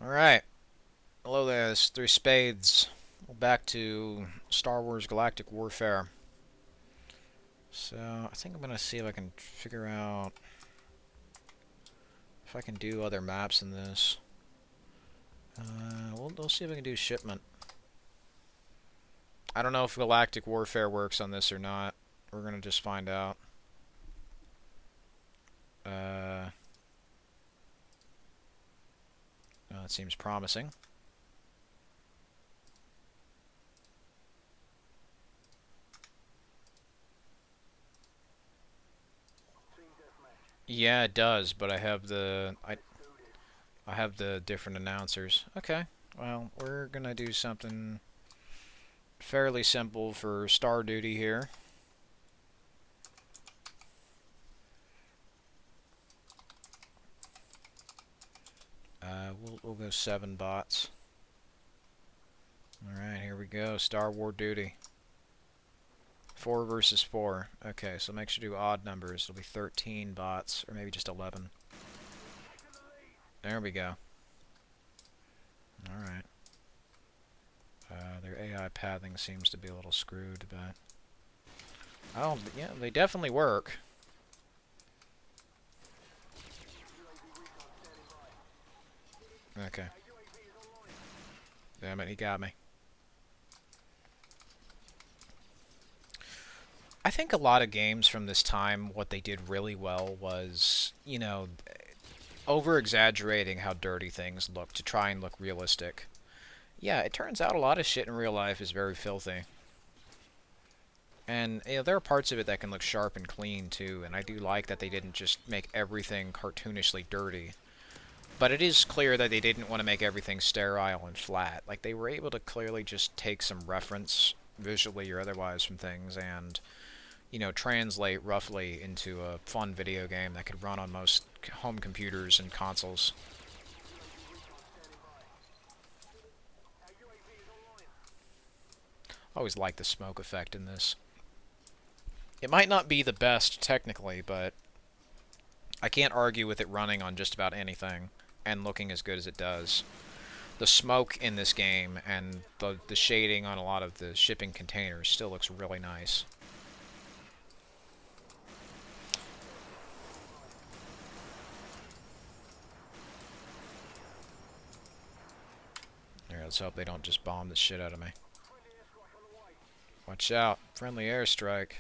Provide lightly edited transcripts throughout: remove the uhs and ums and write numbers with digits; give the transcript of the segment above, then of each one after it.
Alright, hello there, this is Three Spades. We're back to Star Wars Galactic Warfare. So, I think I'm gonna see if I can figure out if I can do other maps in this. We'll see if I can do shipment. I don't know if Galactic Warfare works on this or not. We're gonna just find out. That seems promising. Yeah, it does, but I have I have the different announcers. Okay, well, we're gonna do something fairly simple for Star Duty here. We'll go 7 bots. Alright, here we go. Star War Duty. 4 versus 4. Okay, so make sure to do odd numbers. It'll be 13 bots, or maybe just 11. There we go. Alright. Their AI pathing seems to be a little screwed, but... Oh, yeah, they definitely work. Okay. Damn it, he got me. I think a lot of games from this time, what they did really well was, you know, over-exaggerating how dirty things look to try and look realistic. Yeah, it turns out a lot of shit in real life is very filthy. And, you know, there are parts of it that can look sharp and clean, too, and I do like that they didn't just make everything cartoonishly dirty. But it is clear that they didn't want to make everything sterile and flat. Like, they were able to clearly just take some reference, visually or otherwise, from things and, you know, translate roughly into a fun video game that could run on most home computers and consoles. I always like the smoke effect in this. It might not be the best technically, but I can't argue with it running on just about anything and looking as good as it does. The smoke in this game and the shading on a lot of the shipping containers still looks really nice. Here, let's hope they don't just bomb the shit out of me. Watch out. Friendly airstrike.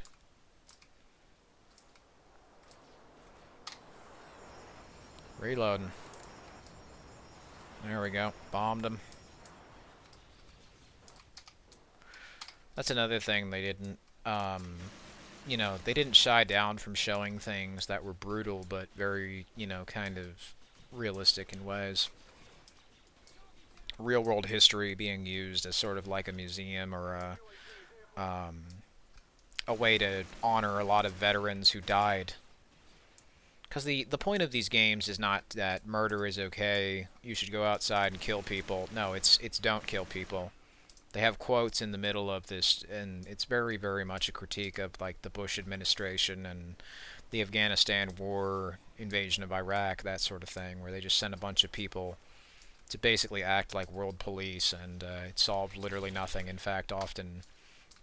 Reloading. There we go. Bombed them. That's another thing they didn't, you know, they didn't shy down from showing things that were brutal, but very, you know, kind of realistic in ways. Real-world history being used as sort of like a museum or a way to honor a lot of veterans who died. Because the point of these games is not that murder is okay, you should go outside and kill people. No, it's don't kill people. They have quotes in the middle of this, and it's very, very much a critique of like the Bush administration and the Afghanistan war, invasion of Iraq, that sort of thing, where they just sent a bunch of people to basically act like world police, and it solved literally nothing. In fact, often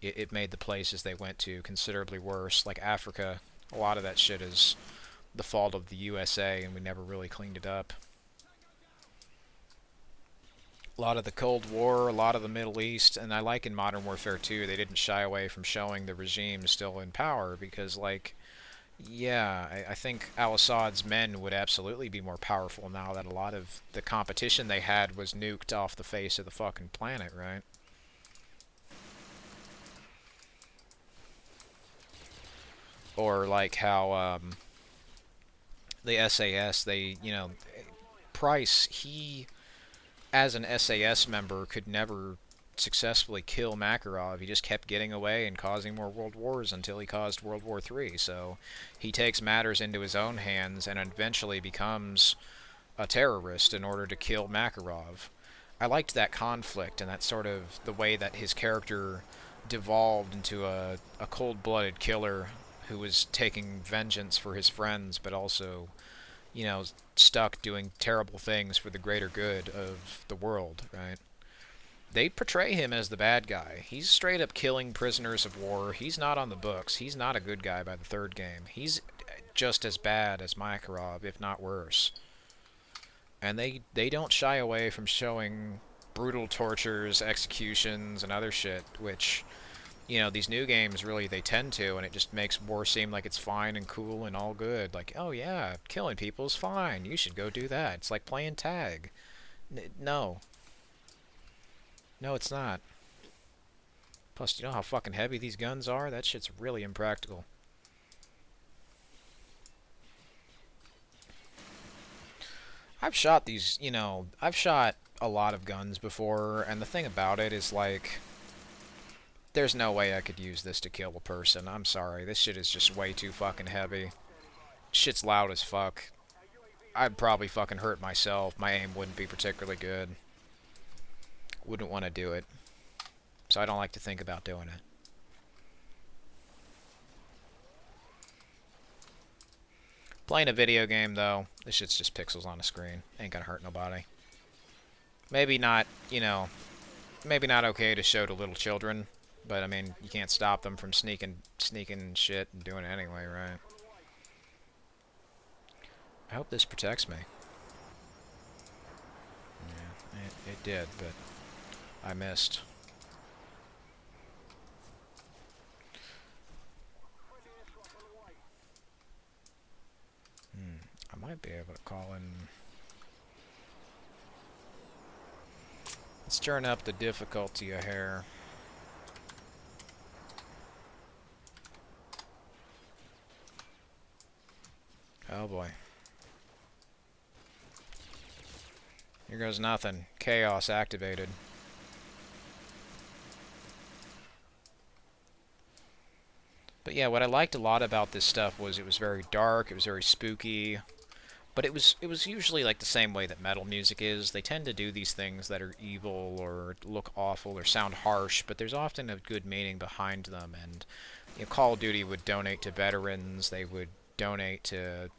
it made the places they went to considerably worse. Like Africa, a lot of that shit is the fault of the USA, and we never really cleaned it up. A lot of the Cold War, a lot of the Middle East, and I like in Modern Warfare 2, they didn't shy away from showing the regime still in power, because, like, yeah, I think al-Assad's men would absolutely be more powerful now that a lot of the competition they had was nuked off the face of the fucking planet, right? Or like how the SAS, they, you know, Price, he, as an SAS member, could never successfully kill Makarov. He just kept getting away and causing more world wars until he caused World War III. So he takes matters into his own hands and eventually becomes a terrorist in order to kill Makarov. I liked that conflict and that sort of the way that his character devolved into a cold-blooded killer who was taking vengeance for his friends, but also, you know, stuck doing terrible things for the greater good of the world, right? They portray him as the bad guy. He's straight up killing prisoners of war. He's not on the books. He's not a good guy by the third game. He's just as bad as Makarov, if not worse. And they don't shy away from showing brutal tortures, executions, and other shit, which, you know, these new games really, they tend to, and it just makes war seem like it's fine and cool and all good. Like, oh yeah, killing people is fine. You should go do that. It's like playing tag. No. No, it's not. Plus, you know how fucking heavy these guns are? That shit's really impractical. I've shot these, you know, I've shot a lot of guns before, and the thing about it is, like, there's no way I could use this to kill a person. I'm sorry. This shit is just way too fucking heavy. Shit's loud as fuck. I'd probably fucking hurt myself. My aim wouldn't be particularly good. Wouldn't want to do it. So I don't like to think about doing it. Playing a video game, though, this shit's just pixels on a screen. Ain't gonna hurt nobody. Maybe not, you know, maybe not okay to show to little children, but I mean, you can't stop them from sneaking shit and doing it anyway, right? I hope this protects me. Yeah, it did, but I missed. I might be able to call in. Let's turn up the difficulty a hair. Oh boy. Here goes nothing. Chaos activated. But yeah, what I liked a lot about this stuff was it was very dark, it was very spooky, but it was usually like the same way that metal music is. They tend to do these things that are evil or look awful or sound harsh, but there's often a good meaning behind them. And you know, Call of Duty would donate to veterans, they would donate to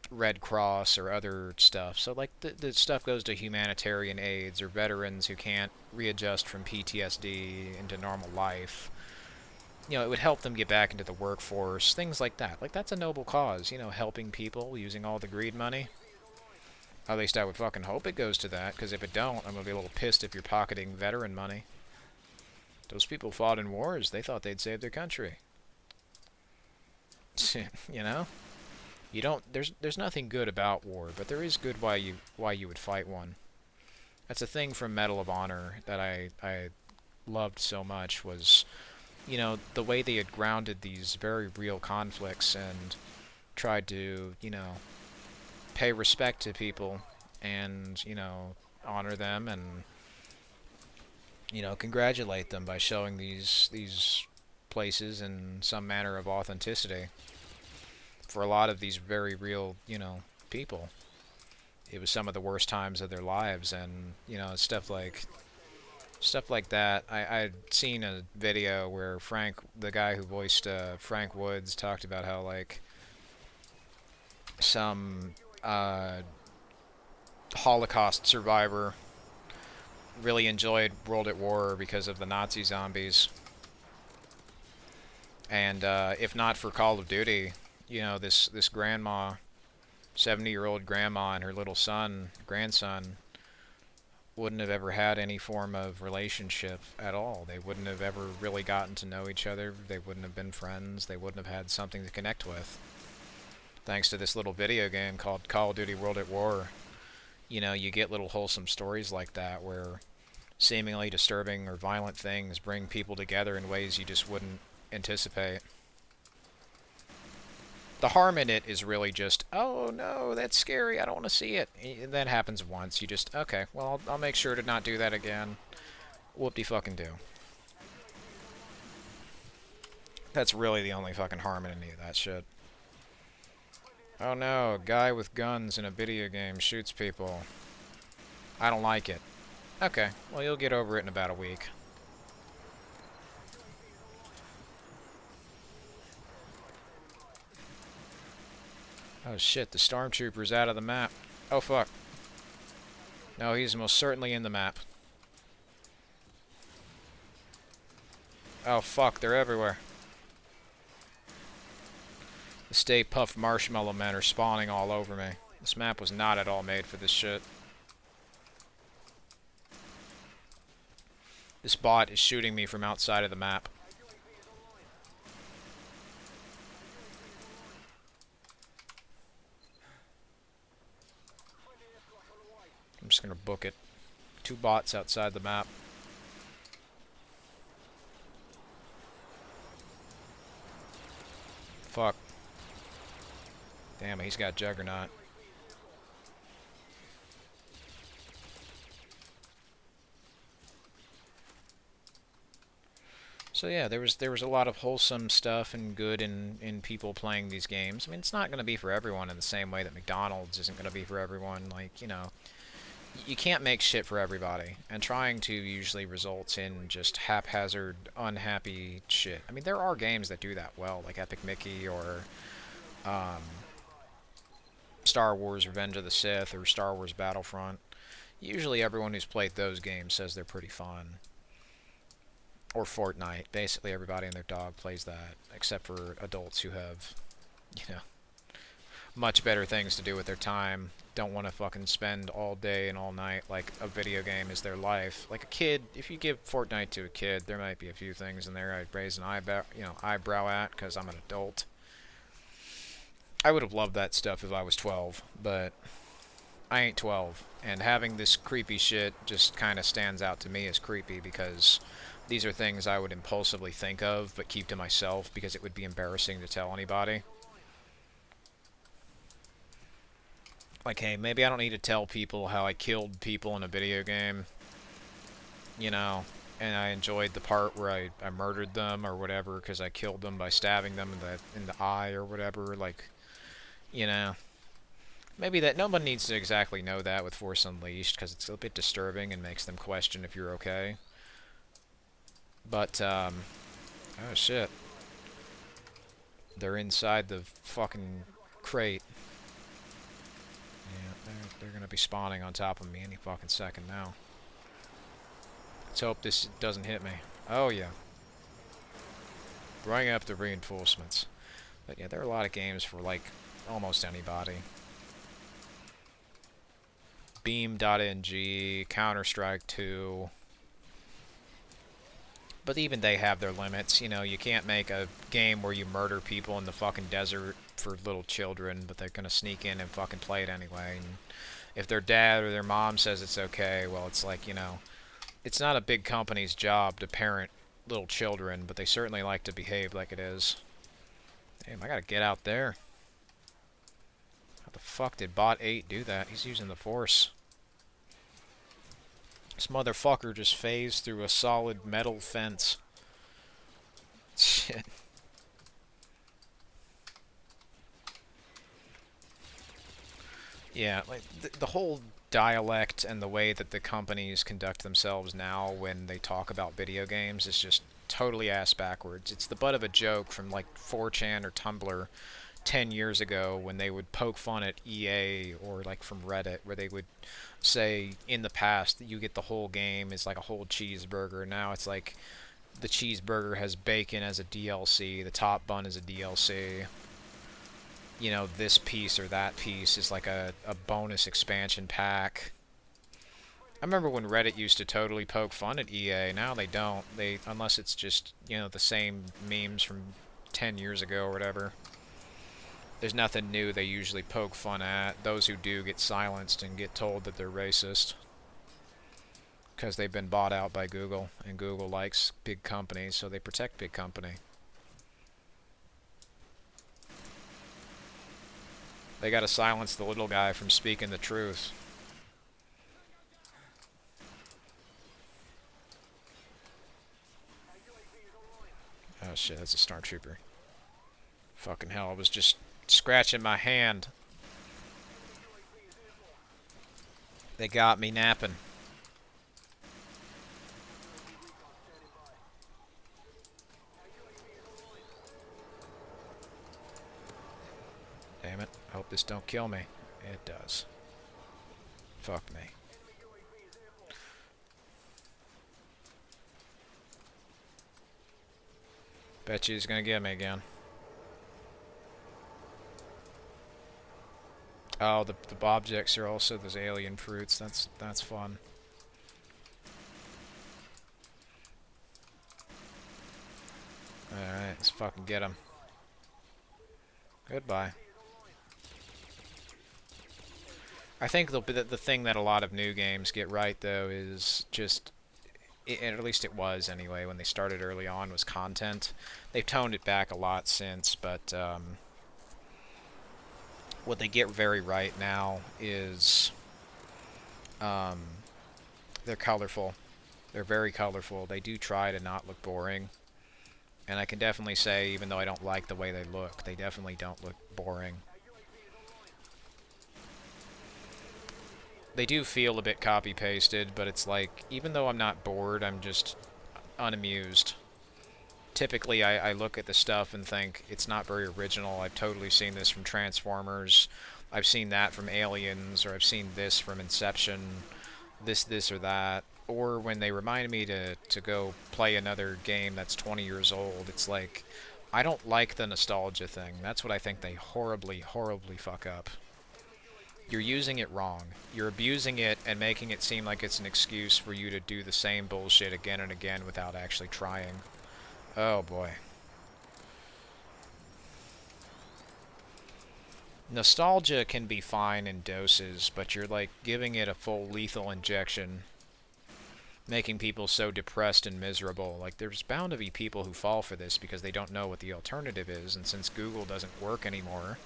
Red Cross or other stuff. So like the stuff goes to humanitarian aids or veterans who can't readjust from PTSD into normal life. You know, it would help them get back into the workforce, things like that. Like, that's a noble cause, you know, helping people using all the greed money. At least I would fucking hope it goes to that, because if it don't, I'm going to be a little pissed if you're pocketing veteran money. Those people fought in wars, they thought they'd save their country. You know? You don't, there's nothing good about war, but there is good why you would fight one. That's a thing from Medal of Honor that I loved so much was, you know, the way they had grounded these very real conflicts and tried to, you know, pay respect to people and, you know, honor them and, you know, congratulate them by showing these places in some manner of authenticity for a lot of these very real, you know, people. It was some of the worst times of their lives, and, you know, stuff like that. I'd seen a video where Frank, the guy who voiced Frank Woods, talked about how, like, some Holocaust survivor really enjoyed World at War because of the Nazi zombies. And if not for Call of Duty, you know, this grandma, 70-year-old grandma, and her little grandson, wouldn't have ever had any form of relationship at all. They wouldn't have ever really gotten to know each other. They wouldn't have been friends. They wouldn't have had something to connect with. Thanks to this little video game called Call of Duty World at War, you know, you get little wholesome stories like that where seemingly disturbing or violent things bring people together in ways you just wouldn't anticipate. The harm in it is really just, oh no, that's scary, I don't want to see it. That happens once, you just, okay, well, I'll make sure to not do that again. Whoop-de-fucking-do. That's really the only fucking harm in any of that shit. Oh no, a guy with guns in a video game shoots people. I don't like it. Okay, well, you'll get over it in about a week. Oh shit, the stormtrooper's out of the map. Oh fuck. No, he's most certainly in the map. Oh fuck, they're everywhere. The Stay Puft Marshmallow Men are spawning all over me. This map was not at all made for this shit. This bot is shooting me from outside of the map. I'm just gonna book it. 2 bots outside the map. Fuck. Damn, he's got Juggernaut. So yeah, there was a lot of wholesome stuff and good in people playing these games. I mean, it's not going to be for everyone in the same way that McDonald's isn't going to be for everyone. Like, you know, you can't make shit for everybody, and trying to usually results in just haphazard, unhappy shit. I mean, there are games that do that well, like Epic Mickey or um, Star Wars Revenge of the Sith or Star Wars Battlefront. Usually everyone who's played those games says they're pretty fun. Or Fortnite. Basically everybody and their dog plays that, except for adults who have, you know, much better things to do with their time. Don't want to fucking spend all day and all night like a video game is their life. Like a kid, if you give Fortnite to a kid, there might be a few things in there I'd raise an eyebrow at, because I'm an adult. I would have loved that stuff if I was 12, but I ain't 12, and having this creepy shit just kind of stands out to me as creepy because these are things I would impulsively think of but keep to myself because it would be embarrassing to tell anybody. Like, hey, maybe I don't need to tell people how I killed people in a video game, you know, and I enjoyed the part where I murdered them or whatever because I killed them by stabbing them in the eye or whatever, like, you know. Maybe that nobody needs to exactly know that with Force Unleashed because it's a bit disturbing and makes them question if you're okay. But, oh shit. They're inside the fucking crate. Yeah, they're gonna be spawning on top of me any fucking second now. Let's hope this doesn't hit me. Oh yeah. Bring up the reinforcements. But yeah, there are a lot of games for like almost anybody. Beam.ng, Counter-Strike 2. But even they have their limits. You know, you can't make a game where you murder people in the fucking desert for little children, but they're gonna sneak in and fucking play it anyway. And if their dad or their mom says it's okay, well, it's like, you know, it's not a big company's job to parent little children, but they certainly like to behave like it is. Damn, I gotta get out there. How the fuck did Bot.8 do that? He's using the Force. This motherfucker just phased through a solid metal fence. Shit. Yeah, like the whole dialect and the way that the companies conduct themselves now when they talk about video games is just totally ass backwards. It's the butt of a joke from like 4chan or Tumblr 10 years ago when they would poke fun at EA, or like from Reddit where they would say in the past that you get the whole game is like a whole cheeseburger. Now it's like the cheeseburger has bacon as a DLC, the top bun is a DLC. You know, this piece or that piece is like a bonus expansion pack. I remember when Reddit used to totally poke fun at EA. Now they don't. They, unless it's just, you know, the same memes from 10 years ago or whatever. There's nothing new they usually poke fun at. Those who do get silenced and get told that they're racist. Because they've been bought out by Google, and Google likes big companies, so they protect big company. They gotta silence the little guy from speaking the truth. Oh shit, that's a stormtrooper. Fucking hell, I was just scratching my hand. They got me napping. Damn it. Oh, hope this don't kill me. It does. Fuck me. Bet you he's gonna get me again. Oh, the objects are also those alien fruits. That's fun. Alright, let's fucking get him. Goodbye. I think the thing that a lot of new games get right, though, is just... and at least it was, anyway, when they started early on, was content. They've toned it back a lot since, but... what they get very right now is... they're colorful. They're very colorful. They do try to not look boring. And I can definitely say, even though I don't like the way they look, they definitely don't look boring. They do feel a bit copy-pasted, but it's like, even though I'm not bored, I'm just unamused. Typically, I look at the stuff and think, it's not very original. I've totally seen this from Transformers. I've seen that from Aliens, or I've seen this from Inception. This, or that. Or when they remind me to go play another game that's 20 years old, it's like, I don't like the nostalgia thing. That's what I think they horribly, horribly fuck up. You're using it wrong. You're abusing it and making it seem like it's an excuse for you to do the same bullshit again and again without actually trying. Oh boy. Nostalgia can be fine in doses, but you're like giving it a full lethal injection, making people so depressed and miserable. Like, there's bound to be people who fall for this because they don't know what the alternative is, and since Google doesn't work anymore,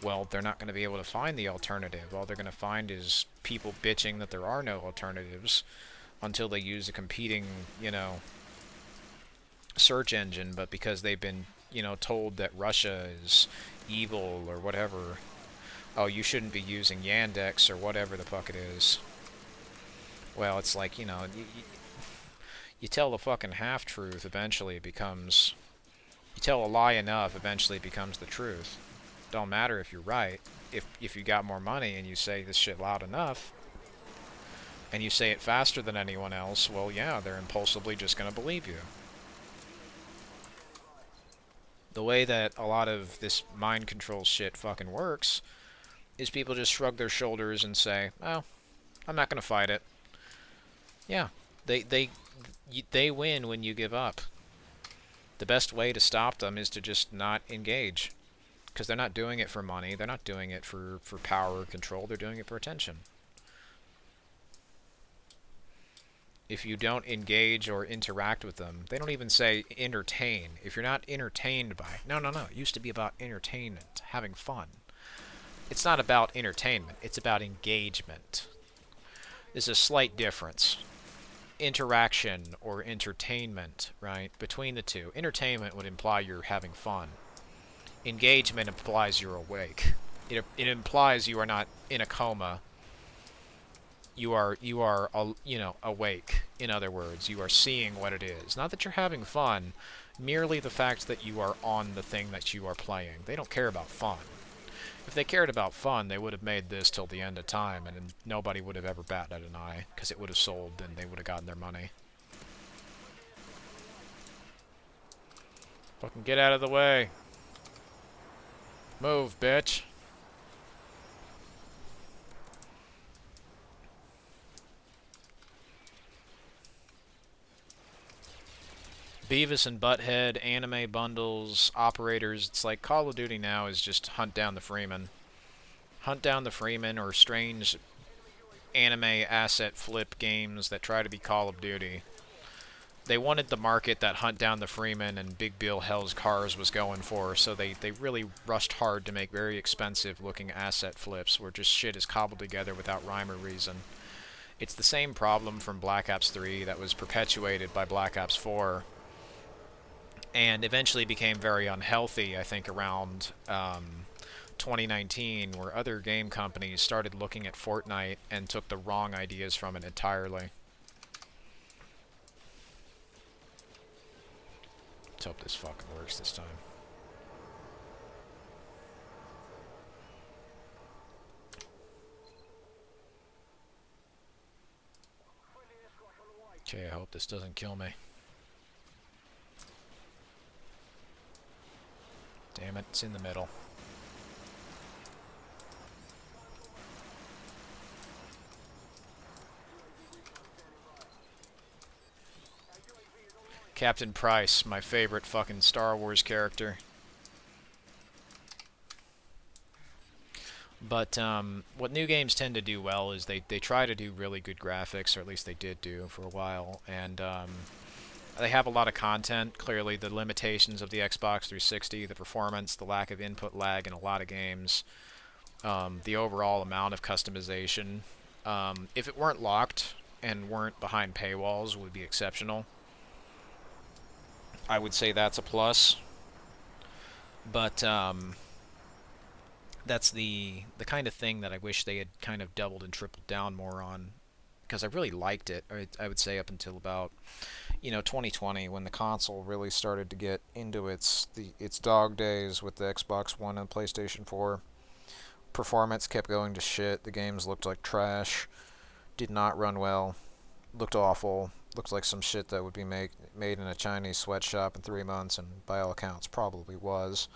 well, they're not going to be able to find the alternative. All they're going to find is people bitching that there are no alternatives until they use a competing, you know, search engine, but because they've been, you know, told that Russia is evil or whatever, oh, you shouldn't be using Yandex or whatever the fuck it is. Well, it's like, you know, you tell the fucking half-truth, eventually it becomes... You tell a lie enough, eventually it becomes the truth. Don't matter if you're right. If you got more money and you say this shit loud enough, and you say it faster than anyone else, well, yeah, they're impulsively just gonna believe you. The way that a lot of this mind control shit fucking works is people just shrug their shoulders and say, oh, I'm not gonna fight it. Yeah, they win when you give up. The best way to stop them is to just not engage. Because they're not doing it for money, they're not doing it for power or control, they're doing it for attention. If you don't engage or interact with them, they don't even say entertain. If you're not entertained by... No, no, no, it used to be about entertainment, having fun. It's not about entertainment, it's about engagement. There's a slight difference. Interaction or entertainment, right, between the two. Entertainment would imply you're having fun. Engagement implies you're awake. It implies you are not in a coma. You are you know, awake. In other words, you are seeing what it is. Not that you're having fun, merely the fact that you are on the thing that you are playing. They don't care about fun. If they cared about fun, they would have made this till the end of time, and nobody would have ever batted an eye, because it would have sold, and they would have gotten their money. Fucking get out of the way. Move, bitch. Beavis and Butthead, anime bundles, operators. It's like Call of Duty now is just hunt down the Freeman. Hunt down the Freeman, or strange anime asset flip games that try to be Call of Duty. They wanted the market that Hunt Down the Freeman and Big Bill Hell's Cars was going for, so they really rushed hard to make very expensive looking asset flips where just shit is cobbled together without rhyme or reason. It's the same problem from Black Ops 3 that was perpetuated by Black Ops 4, and eventually became very unhealthy, I think, around 2019, where other game companies started looking at Fortnite and took the wrong ideas from it entirely. Let's hope this fucking works this time. Okay, I hope this doesn't kill me. Damn it, it's in the middle. Captain Price, my favorite fucking Star Wars character. But what new games tend to do well is they try to do really good graphics, or at least they did do for a while, and they have a lot of content. Clearly, the limitations of the Xbox 360, the performance, the lack of input lag in a lot of games, the overall amount of customization. If it weren't locked and weren't behind paywalls, would be exceptional. I would say that's a plus. But that's the kind of thing that I wish they had kind of doubled and tripled down more on, because I really liked it. I would say up until about 2020, when the console really started to get into its dog days with the Xbox One and PlayStation 4. Performance kept going to shit. The games looked like trash. Did not run well. Looked awful. Looked like some shit that would be made in a Chinese sweatshop in 3 months, and by all accounts probably was.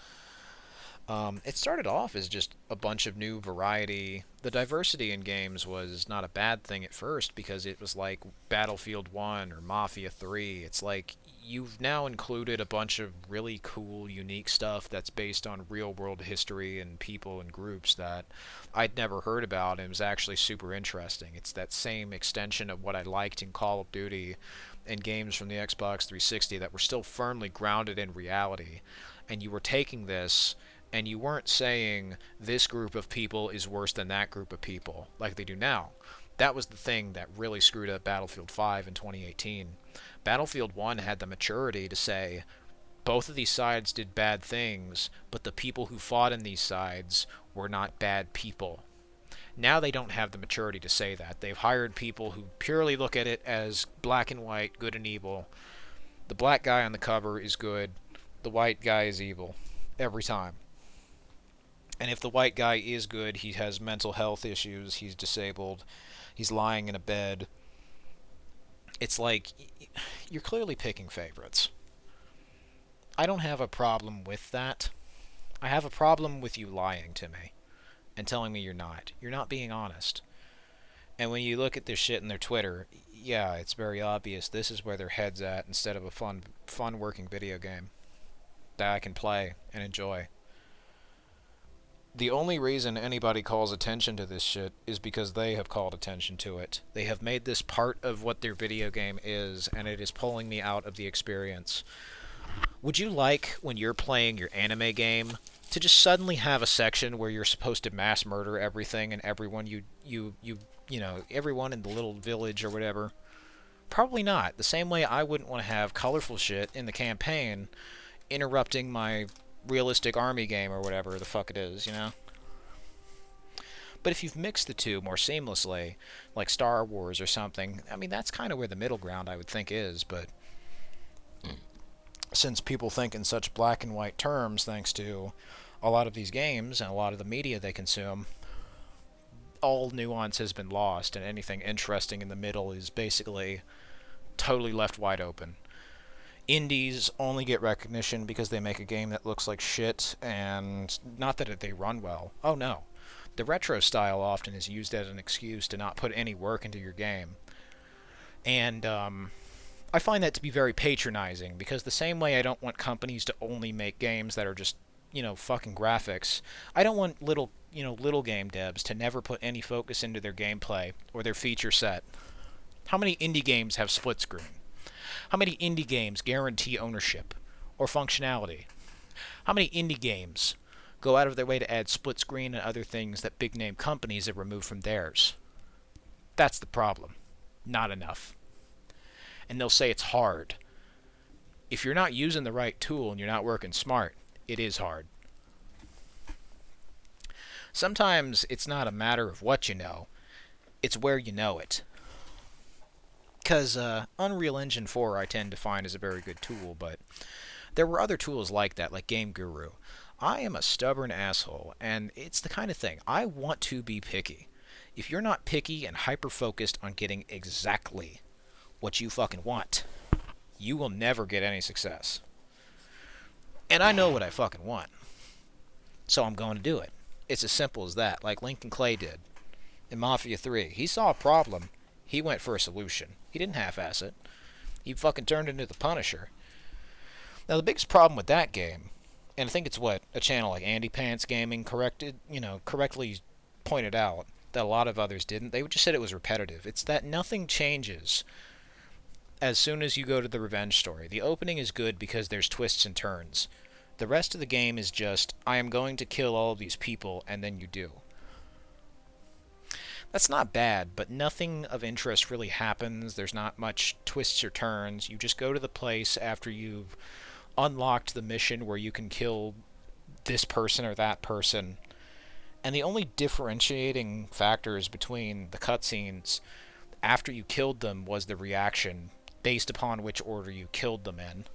It started off as just a bunch of new variety. The diversity in games was not a bad thing at first, because it was like Battlefield 1 or Mafia 3. It's like you've now included a bunch of really cool, unique stuff that's based on real-world history and people and groups that I'd never heard about, and it was actually super interesting. It's that same extension of what I liked in Call of Duty and games from the Xbox 360 that were still firmly grounded in reality. And you were taking this, and you weren't saying this group of people is worse than that group of people like they do now. That was the thing that really screwed up Battlefield 5 in 2018. Battlefield 1 had the maturity to say both of these sides did bad things, but the people who fought in these sides were not bad people. Now they don't have the maturity to say that. They've hired people who purely look at it as black and white, good and evil. The black guy on the cover is good, the white guy is evil. Every time. And if the white guy is good, he has mental health issues, he's disabled, he's lying in a bed. It's like, you're clearly picking favorites. I don't have a problem with that. I have a problem with you lying to me and telling me you're not. You're not being honest. And when you look at their shit in their Twitter, yeah, it's very obvious this is where their head's at, instead of a fun working video game that I can play and enjoy. The only reason anybody calls attention to this shit is because they have called attention to it. They have made this part of what their video game is, and it is pulling me out of the experience. Would you like, when you're playing your anime game, to just suddenly have a section where you're supposed to mass murder everything and everyone everyone in the little village or whatever? Probably not. The same way I wouldn't want to have colorful shit in the campaign interrupting my realistic army game or whatever the fuck it is, But if you've mixed the two more seamlessly, like Star Wars or something, I mean, that's kind of where the middle ground, I would think, is. But since people think in such black and white terms, thanks to a lot of these games and a lot of the media they consume, all nuance has been lost, and anything interesting in the middle is basically totally left wide open. Indies only get recognition because they make a game that looks like shit, and not that they run well. Oh no. The retro style often is used as an excuse to not put any work into your game. And I find that to be very patronizing, because the same way I don't want companies to only make games that are just, fucking graphics, I don't want little game devs to never put any focus into their gameplay or their feature set. How many indie games have split screen? How many indie games guarantee ownership or functionality? How many indie games go out of their way to add split screen and other things that big name companies have removed from theirs? That's the problem. Not enough. And they'll say it's hard. If you're not using the right tool and you're not working smart, it is hard. Sometimes it's not a matter of what you know, it's where you know it. Because Unreal Engine 4 I tend to find is a very good tool, but there were other tools like that, like Game Guru. I am a stubborn asshole, and it's the kind of thing, I want to be picky. If you're not picky and hyper-focused on getting exactly what you fucking want. You will never get any success. And I know what I fucking want. So I'm going to do it. It's as simple as that, like Lincoln Clay did in Mafia 3. He saw a problem. He went for a solution. He didn't half-ass it. He fucking turned into the Punisher. Now, the biggest problem with that game, and I think it's what a channel like Andy Pants Gaming correctly pointed out that a lot of others didn't. They just said it was repetitive. It's that nothing changes as soon as you go to the revenge story. The opening is good because there's twists and turns. The rest of the game is just, I am going to kill all of these people, and then you do. That's not bad, but nothing of interest really happens. There's not much twists or turns. You just go to the place after you've unlocked the mission where you can kill this person or that person. And the only differentiating factors between the cutscenes after you killed them was the reaction based upon which order you killed them in.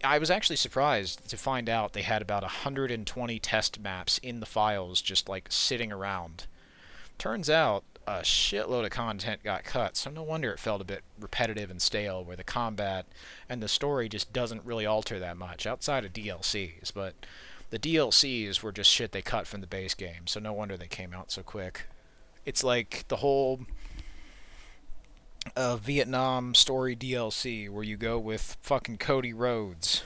I was actually surprised to find out they had about 120 test maps in the files just like sitting around. Turns out a shitload of content got cut, so no wonder it felt a bit repetitive and stale, where the combat and the story just doesn't really alter that much outside of DLCs, but the DLCs were just shit they cut from the base game, so no wonder they came out so quick. It's like the whole Vietnam story DLC where you go with fucking Cody Rhodes.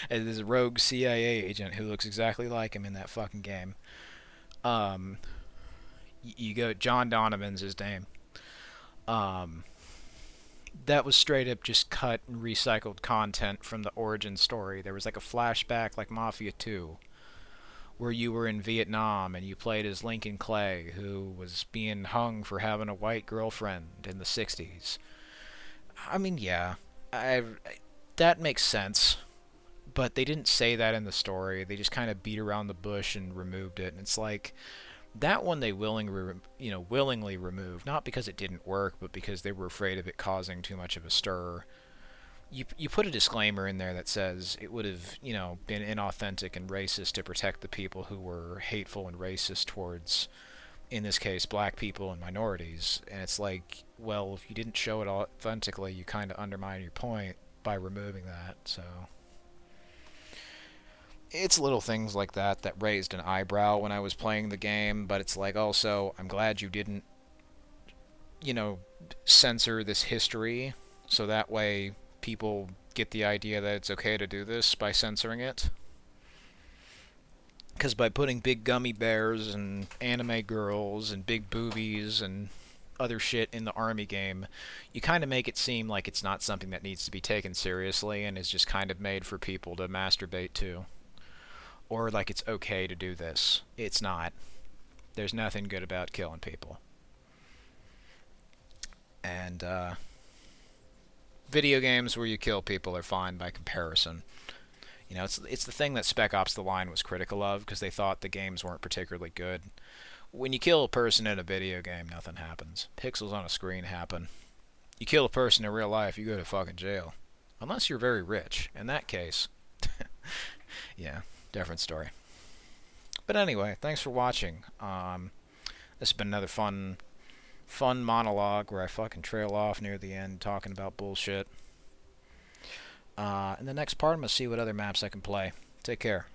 And there's a rogue CIA agent who looks exactly like him in that fucking game. You go, John Donovan's his name. That was straight up just cut and recycled content from the origin story. There was like a flashback like Mafia 2 where you were in Vietnam and you played as Lincoln Clay, who was being hung for having a white girlfriend in the 60s. I mean, yeah, that makes sense, but they didn't say that in the story. They just kind of beat around the bush and removed it, and it's like, that one they willingly removed, not because it didn't work, but because they were afraid of it causing too much of a stir. You put a disclaimer in there that says it would have, been inauthentic and racist to protect the people who were hateful and racist towards, in this case, black people and minorities. And it's like, well, if you didn't show it authentically, you kind of undermine your point by removing that. So it's little things like that that raised an eyebrow when I was playing the game, but it's like, also, I'm glad you didn't, censor this history, so that way people get the idea that it's okay to do this by censoring it. Because by putting big gummy bears and anime girls and big boobies and other shit in the army game, you kind of make it seem like it's not something that needs to be taken seriously and is just kind of made for people to masturbate to. Or like it's okay to do this. It's not. There's nothing good about killing people. And, video games where you kill people are fine by comparison. It's the thing that Spec Ops: The Line was critical of, because they thought the games weren't particularly good. When you kill a person in a video game, nothing happens. Pixels on a screen happen. You kill a person in real life, you go to fucking jail. Unless you're very rich. In that case, yeah, different story. But anyway, thanks for watching. This has been another fun monologue where I fucking trail off near the end talking about bullshit. In the next part, I'm going to see what other maps I can play. Take care.